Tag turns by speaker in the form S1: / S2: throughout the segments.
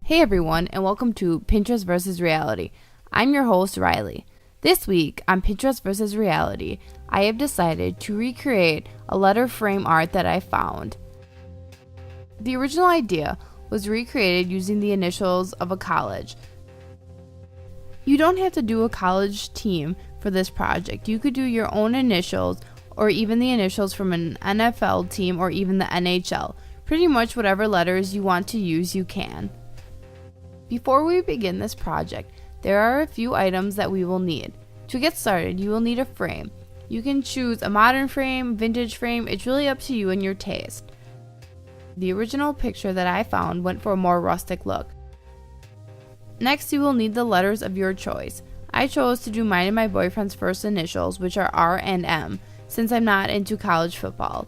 S1: Hey everyone, and welcome to Pinterest vs. Reality. I'm your host, Riley. This week on Pinterest vs. Reality, I have decided to recreate a letter frame art that I found. The original idea was recreated using the initials of a college. You don't have to do a college team for this project. You could do your own initials or even the initials from an NFL team or even the NHL. Pretty much whatever letters you want to use, you can. Before we begin this project, there are a few items that we will need. To get started, you will need a frame. You can choose a modern frame, vintage frame, it's really up to you and your taste. The original picture that I found went for a more rustic look. Next, you will need the letters of your choice. I chose to do mine and my boyfriend's first initials, which are R and M, since I'm not into college football.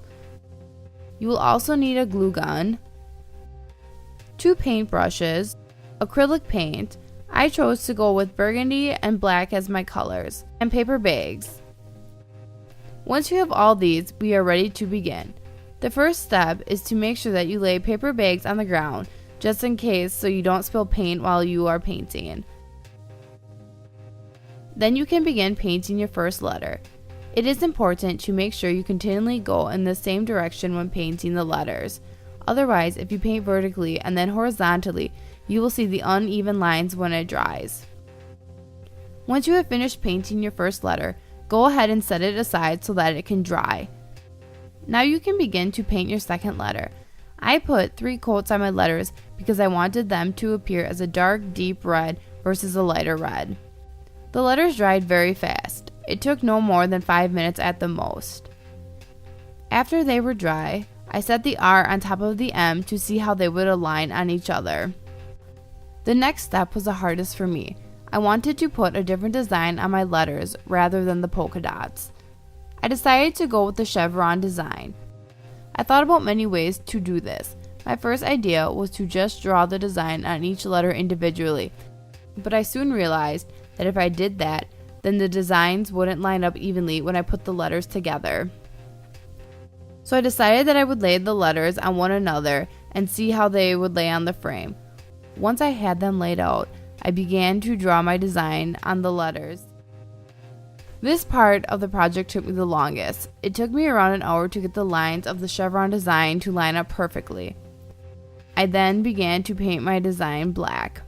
S1: You will also need a glue gun, 2 paintbrushes, acrylic paint. I chose to go with burgundy and black as my colors, and paper bags. Once you have all these, we are ready to begin. The first step is to make sure that you lay paper bags on the ground, just in case, so you don't spill paint while you are painting. Then you can begin painting your first letter. It is important to make sure you continually go in the same direction when painting the letters. Otherwise, if you paint vertically and then horizontally, you will see the uneven lines when it dries. Once you have finished painting your first letter, go ahead and set it aside so that it can dry. Now you can begin to paint your second letter. I put 3 coats on my letters because I wanted them to appear as a dark, deep red versus a lighter red. The letters dried very fast. It took no more than 5 minutes at the most. After they were dry, I set the R on top of the M to see how they would align on each other. The next step was the hardest for me. I wanted to put a different design on my letters rather than the polka dots. I decided to go with the chevron design. I thought about many ways to do this. My first idea was to just draw the design on each letter individually, but I soon realized that if I did that, then the designs wouldn't line up evenly when I put the letters together. So I decided that I would lay the letters on one another and see how they would lay on the frame. Once I had them laid out, I began to draw my design on the letters. This part of the project took me the longest. It took me around an hour to get the lines of the chevron design to line up perfectly. I then began to paint my design black.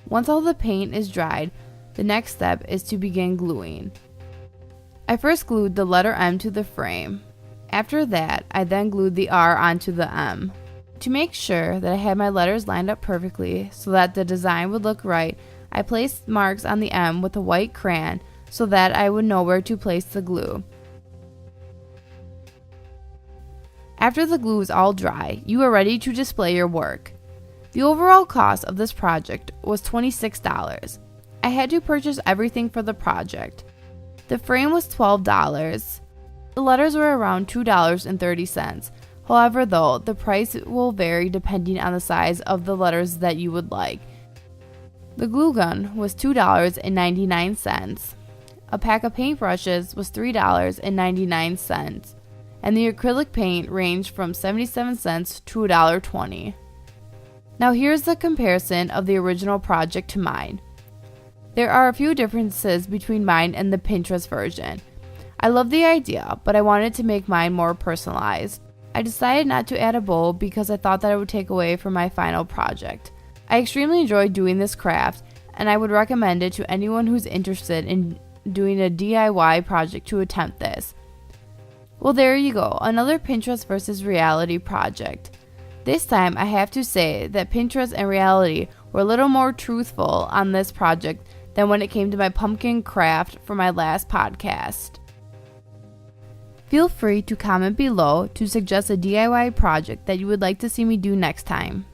S1: Once all the paint is dried, the next step is to begin gluing. I first glued the letter M to the frame. After that, I then glued the R onto the M. To make sure that I had my letters lined up perfectly so that the design would look right, I placed marks on the M with a white crayon so that I would know where to place the glue. After the glue is all dry, you are ready to display your work. The overall cost of this project was $26. I had to purchase everything for the project. The frame was $12. The letters were around $2.30. However, though, the price will vary depending on the size of the letters that you would like. The glue gun was $2.99. A pack of paintbrushes was $3.99. And the acrylic paint ranged from 77 cents to $1.20. Now here's the comparison of the original project to mine. There are a few differences between mine and the Pinterest version. I love the idea, but I wanted to make mine more personalized. I decided not to add a bow because I thought that it would take away from my final project. I extremely enjoyed doing this craft, and I would recommend it to anyone who's interested in doing a DIY project to attempt this. Well, there you go, another Pinterest versus reality project. This time, I have to say that Pinterest and reality were a little more truthful on this project than when it came to my pumpkin craft for my last podcast. Feel free to comment below to suggest a DIY project that you would like to see me do next time.